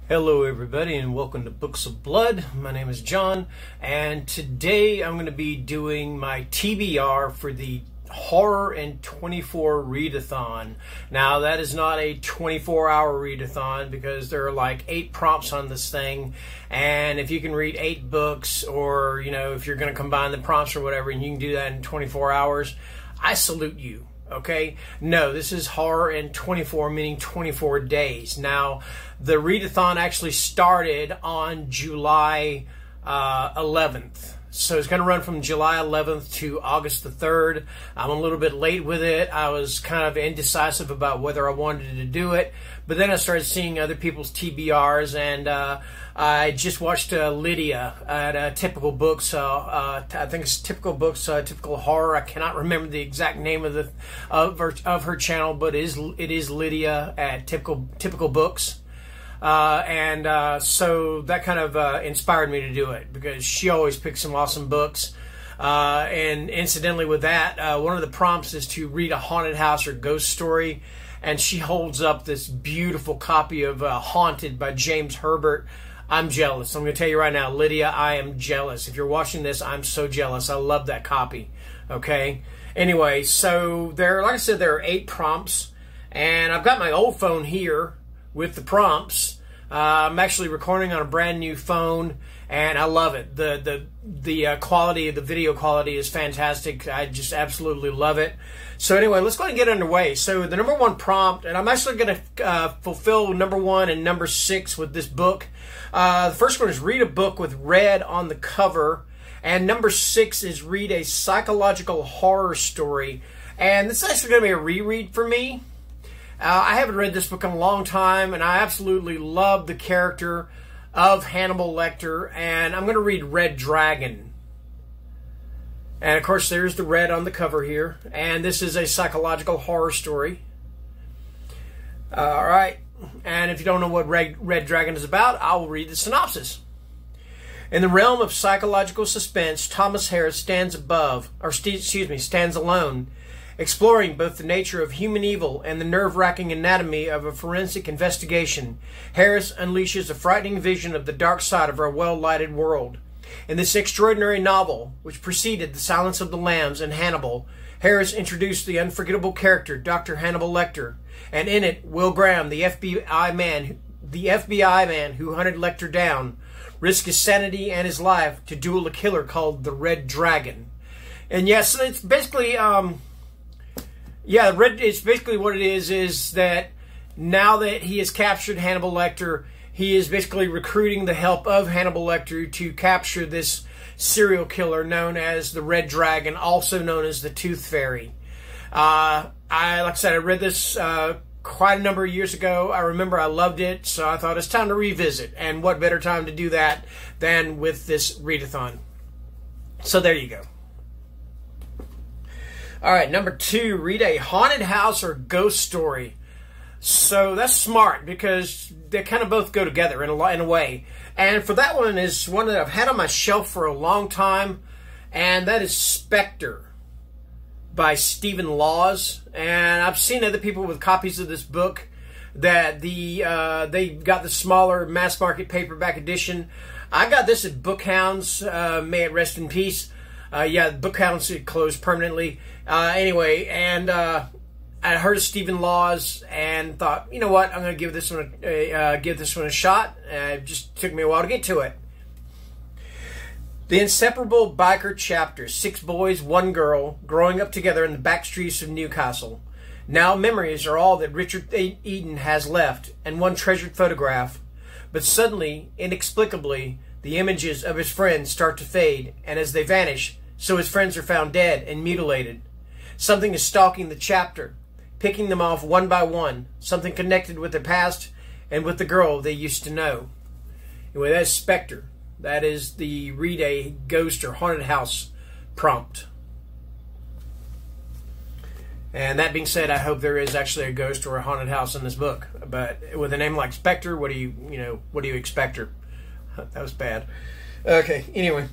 Hello everybody and welcome to Books of Blood. My name is John and today I'm going to be doing my TBR for the Horror in 24 Readathon. Now that is not a 24-hour readathon because there are like 8 prompts on this thing, and if you can read 8 books, or if you're going to combine the prompts or whatever and you can do that in 24 hours, I salute you. Okay, no, this is horror in 24, meaning 24 days. Now, the readathon actually started on July 11th. So it's going to run from July 11th to August the 3rd. I'm a little bit late with it. I was kind of indecisive about whether I wanted to do it. But then I started seeing other people's TBRs, and I just watched Lydia at Typical Books. I think it's Typical Books, Typical Horror. I cannot remember the exact name of her channel, but it is Lydia at Typical Books. So that kind of inspired me to do it because she always picks some awesome books. And incidentally with that, one of the prompts is to read a haunted house or ghost story. And she holds up this beautiful copy of Haunted by James Herbert. I'm jealous. I'm going to tell you right now, Lydia, I am jealous. If you're watching this, I'm so jealous. I love that copy. Okay? Anyway, so like I said, there are 8 prompts. And I've got my old phone here with the prompts. I'm actually recording on a brand new phone, and I love it. The quality, the video quality is fantastic. I just absolutely love it. So anyway, let's go ahead and get underway. So the number 1 prompt, and I'm actually going to fulfill number 1 and number 6 with this book. The first one is read a book with red on the cover, and number 6 is read a psychological horror story. And this is actually going to be a reread for me. I haven't read this book in a long time, and I absolutely love the character of Hannibal Lecter, and I'm going to read Red Dragon. And of course, there's the red on the cover here, and this is a psychological horror story. All right, and if you don't know what Red Dragon is about, I will read the synopsis. In the realm of psychological suspense, Thomas Harris stands alone, exploring both the nature of human evil and the nerve-wracking anatomy of a forensic investigation. Harris unleashes a frightening vision of the dark side of our well-lighted world. In this extraordinary novel, which preceded The Silence of the Lambs and Hannibal, Harris introduced the unforgettable character, Dr. Hannibal Lecter, and in it, Will Graham, the FBI man who hunted Lecter down, risked his sanity and his life to duel a killer called the Red Dragon. And yes, it's basically it's basically what it is that now that he has captured Hannibal Lecter, he is basically recruiting the help of Hannibal Lecter to capture this serial killer known as the Red Dragon, also known as the Tooth Fairy. Like I said, I read this quite a number of years ago. I remember I loved it, so I thought it's time to revisit. And what better time to do that than with this readathon? So there you go. All right, number 2, read a haunted house or ghost story. So that's smart because they kind of both go together in a way. And for that one is one that I've had on my shelf for a long time, and that is Spectre by Stephen Laws. And I've seen other people with copies of this book that they got the smaller mass market paperback edition. I got this at Bookhounds. May it rest in peace. Bookhounds closed permanently. Anyway, and I heard of Stephen Laws and thought, you know what, I'm going to give this one a shot. It just took me a while to get to it. The Inseparable Biker Chapter: 6 boys, 1 girl, growing up together in the back streets of Newcastle. Now memories are all that Richard Eden has left, and one treasured photograph. But suddenly, inexplicably, the images of his friends start to fade, and as they vanish, so his friends are found dead and mutilated. Something is stalking the chapter, picking them off one by one, something connected with their past and with the girl they used to know. Anyway, that's Spectre. That is the read a ghost or haunted house prompt. And that being said, I hope there is actually a ghost or a haunted house in this book. But with a name like Spectre, what do you expect her? That was bad. Okay, anyway.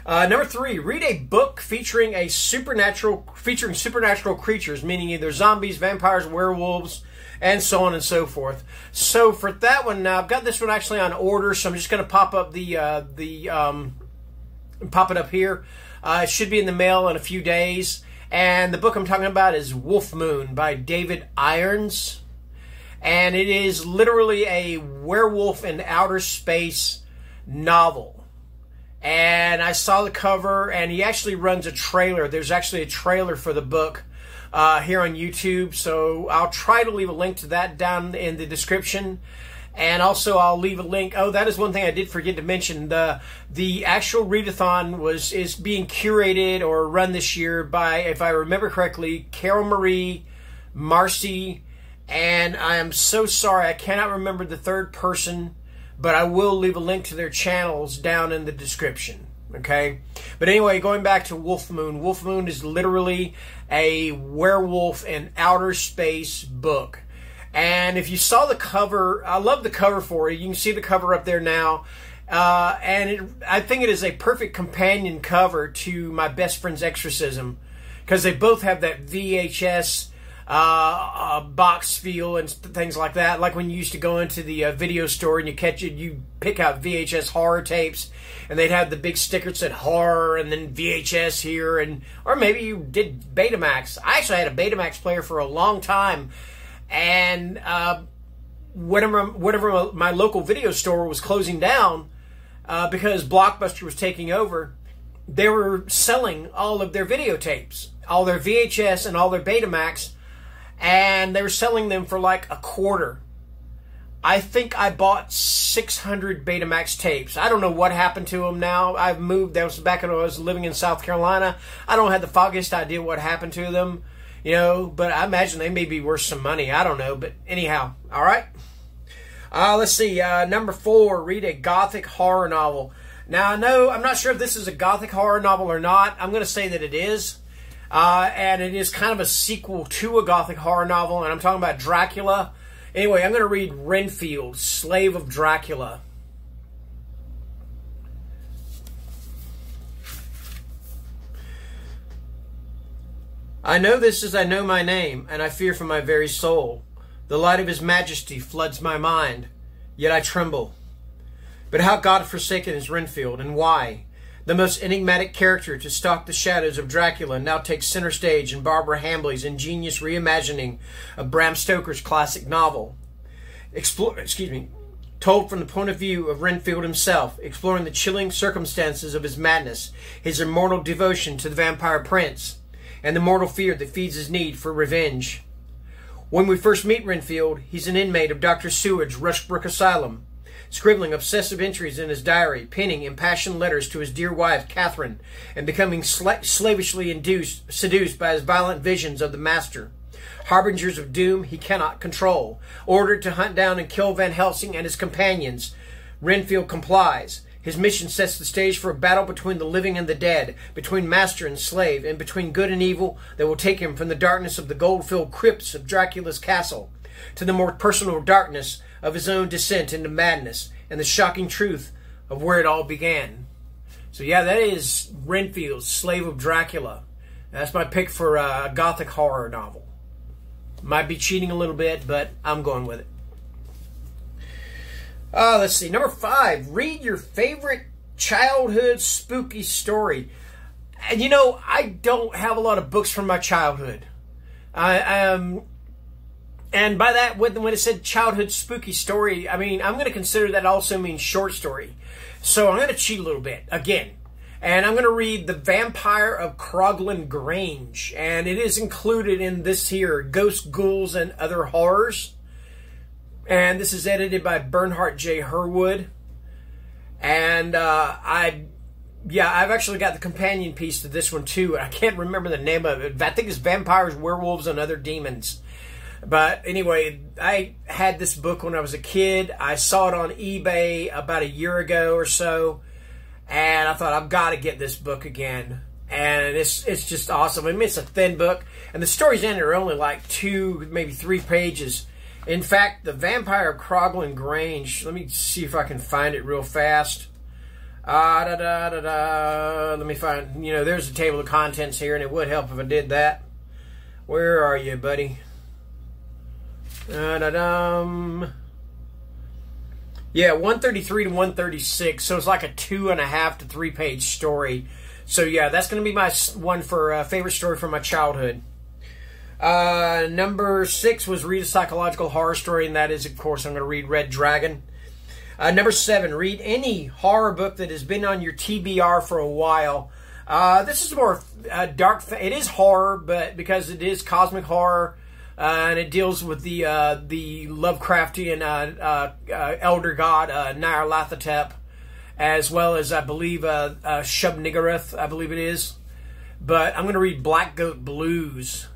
Number 3, read a book featuring supernatural creatures, meaning either zombies, vampires, werewolves, and so on and so forth. So for that one, now I've got this one actually on order, so I'm just going to pop up pop it up here. It should be in the mail in a few days. And the book I'm talking about is Wolf Moon by David Irons. And it is literally a werewolf in outer space novel. And I saw the cover, and he actually runs a trailer. There's actually a trailer for the book here on YouTube. So I'll try to leave a link to that down in the description. And also I'll leave a link. Oh, that is one thing I did forget to mention. The actual readathon is being curated or run this year by, if I remember correctly, Carol Marie, Marcy, and I am so sorry I cannot remember the third person, but I will leave a link to their channels down in the description. Okay? But anyway, going back to Wolf Moon. Wolf Moon is literally a werewolf in outer space book. And if you saw the cover, I love the cover for it. You can see the cover up there now. I think it is a perfect companion cover to My Best Friend's Exorcism, because they both have that VHS box feel and things like that. Like when you used to go into the video store and you pick out VHS horror tapes, and they'd have the big sticker that said horror and then VHS here, or maybe you did Betamax. I actually had a Betamax player for a long time. And whenever my local video store was closing down because Blockbuster was taking over, they were selling all of their videotapes, all their VHS and all their Betamax, and they were selling them for like $0.25. I think I bought 600 Betamax tapes. I don't know what happened to them now. I've moved. That was back when I was living in South Carolina. I don't have the foggiest idea what happened to them. You know, but I imagine they may be worth some money. I don't know. But anyhow, all right. Let's see. Number 4, read a Gothic horror novel. Now, I'm not sure if this is a Gothic horror novel or not. I'm going to say that it is. And it is kind of a sequel to a Gothic horror novel. And I'm talking about Dracula. Anyway, I'm going to read Renfield, Slave of Dracula. I know this as I know my name, and I fear for my very soul. The light of his majesty floods my mind, yet I tremble. But how God-forsaken is Renfield, and why? The most enigmatic character to stalk the shadows of Dracula now takes center stage in Barbara Hambly's ingenious reimagining of Bram Stoker's classic novel. Told from the point of view of Renfield himself, exploring the chilling circumstances of his madness, his immortal devotion to the vampire prince, and the mortal fear that feeds his need for revenge. When we first meet Renfield, he's an inmate of Dr. Seward's Rushbrook Asylum, scribbling obsessive entries in his diary, penning impassioned letters to his dear wife, Catherine, and becoming slavishly seduced by his violent visions of the Master. Harbingers of doom he cannot control. Ordered to hunt down and kill Van Helsing and his companions, Renfield complies. His mission sets the stage for a battle between the living and the dead, between master and slave, and between good and evil that will take him from the darkness of the gold-filled crypts of Dracula's castle to the more personal darkness of his own descent into madness and the shocking truth of where it all began. So yeah, that is Renfield, Slave of Dracula. That's my pick for a Gothic horror novel. Might be cheating a little bit, but I'm going with it. Let's see. Number 5, read your favorite childhood spooky story. And you know, I don't have a lot of books from my childhood. And by that, when it said childhood spooky story, I mean, I'm going to consider that also means short story. So I'm going to cheat a little bit, again. And I'm going to read The Vampire of Crogland Grange. And it is included in this here, Ghosts, Ghouls, and Other Horrors. And this is edited by Bernhardt J. Herwood. And I've actually got the companion piece to this one too. I can't remember the name of it. I think it's Vampires, Werewolves, and Other Demons. But anyway, I had this book when I was a kid. I saw it on eBay about a year ago or so. And I thought, I've got to get this book again. And it's just awesome. I mean, it's a thin book. And the stories in it are only like 2, maybe 3 pages. In fact, The Vampire of Crogland Grange, let me see if I can find it real fast. Let me find, there's a table of contents here, and it would help if I did that. Where are you, buddy? Yeah, 133 to 136. So it's like a 2.5 to 3 page story. So yeah, that's going to be my one for favorite story from my childhood. Number 6 was read a psychological horror story, and that is, of course, I'm going to read Red Dragon. Number 7, read any horror book that has been on your TBR for a while. This is more dark. It is horror, but because it is cosmic horror, and it deals with the Lovecraftian elder god Nyarlathotep, as well as, I believe, Shub-Niggurath, I believe it is. But I'm going to read Black Goat Blues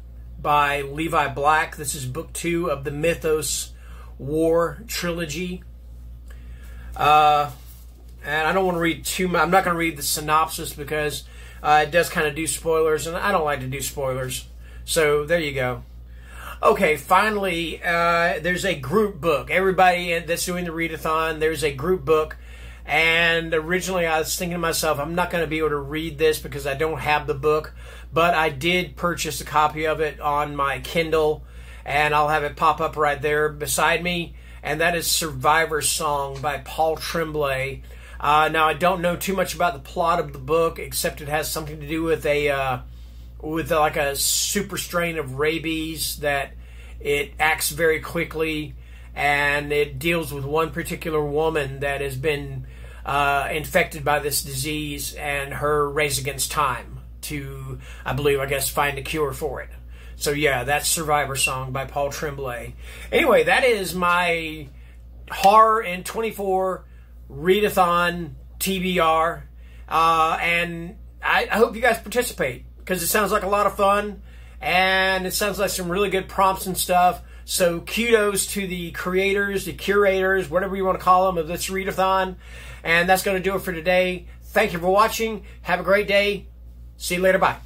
by Levi Black. This is book 2 of the Mythos War trilogy. And I don't want to read too much. I'm not going to read the synopsis because it does kind of do spoilers, and I don't like to do spoilers. So there you go. Okay, finally, there's a group book. Everybody that's doing the readathon, there's a group book. And originally I was thinking to myself, I'm not going to be able to read this because I don't have the book. But I did purchase a copy of it on my Kindle, and I'll have it pop up right there beside me. And that is Survivor Song by Paul Tremblay. Now, I don't know too much about the plot of the book, except it has something to do with like a super strain of rabies that it acts very quickly, and it deals with one particular woman that has been infected by this disease and her race against time to, I guess, find a cure for it. So yeah, that's Survivor Song by Paul Tremblay. Anyway, that is my Horror in 24 Readathon TBR. And I hope you guys participate, because it sounds like a lot of fun, and it sounds like some really good prompts and stuff. So kudos to the creators, the curators, whatever you want to call them, of this readathon. And that's going to do it for today. Thank you for watching. Have a great day. See you later. Bye.